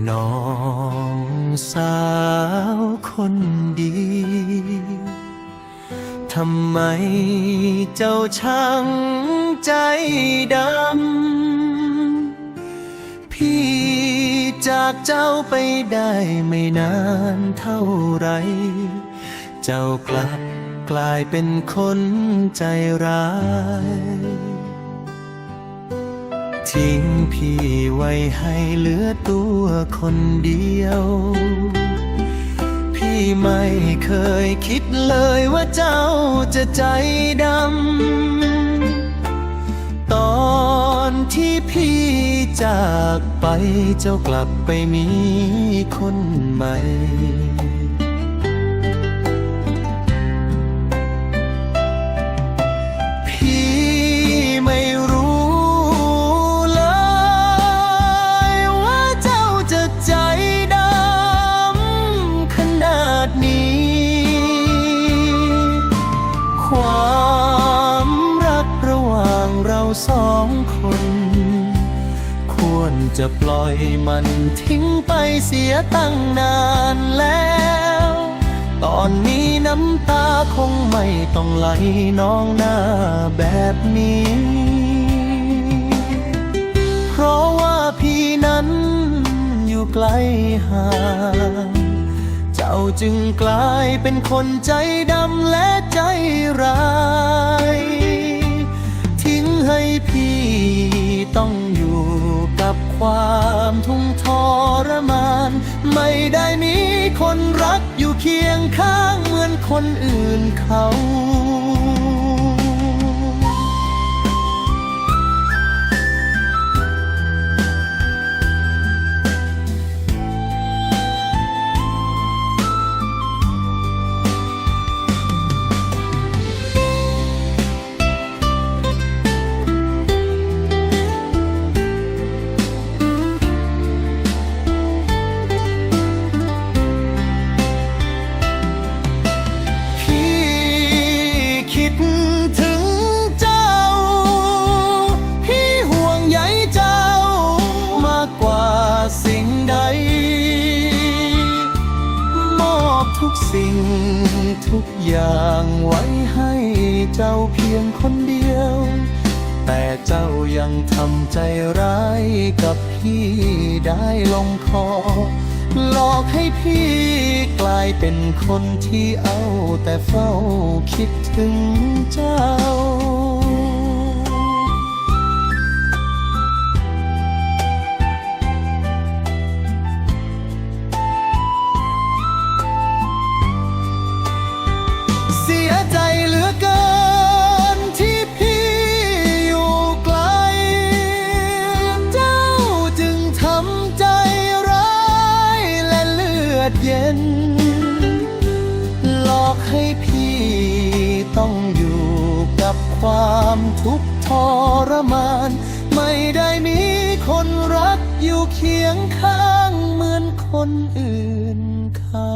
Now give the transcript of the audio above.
น้องสาวคนดีทำไมเจ้าช่างใจดำพี่จากเจ้าไปได้ไม่นานเท่าไรเจ้ากลับกลายเป็นคนใจร้ายทิ้งพี่ไว้ให้เหลือตัวคนเดียวพี่ไม่เคยคิดเลยว่าเจ้าจะใจดำตอนที่พี่จากไปเจ้ากลับไปมีคนใหม่ความรักระหว่างเราสองคนควรจะปล่อยมันทิ้งไปเสียตั้งนานแล้วตอนนี้น้ำตาคงไม่ต้องไหลน้องหน้าแบบนี้เพราะว่าพี่นั้นอยู่ไกลห่างเจ้าจึงกลายเป็นคนใจดำและใจร้ายทิ้งให้พี่ต้องอยู่กับความทุกข์ทรมานไม่ได้มีคนรักอยู่เคียงข้างเหมือนคนอื่นเขาทุกสิ่งทุกอย่างไว้ให้เจ้าเพียงคนเดียวแต่เจ้ายังทำใจร้ายกับพี่ได้ลงคอหลอกให้พี่กลายเป็นคนที่เอาแต่เฝ้าคิดถึงเจ้าเสียใจเหลือเกินที่พี่อยู่ไกลเจ้าจึงทำใจร้ายและเลือดเย็นหลอกให้พี่ต้องอยู่กับความทุกข์ทรมานไม่ได้มีคนรักอยู่เคียงข้างเหมือนคนอื่นเขา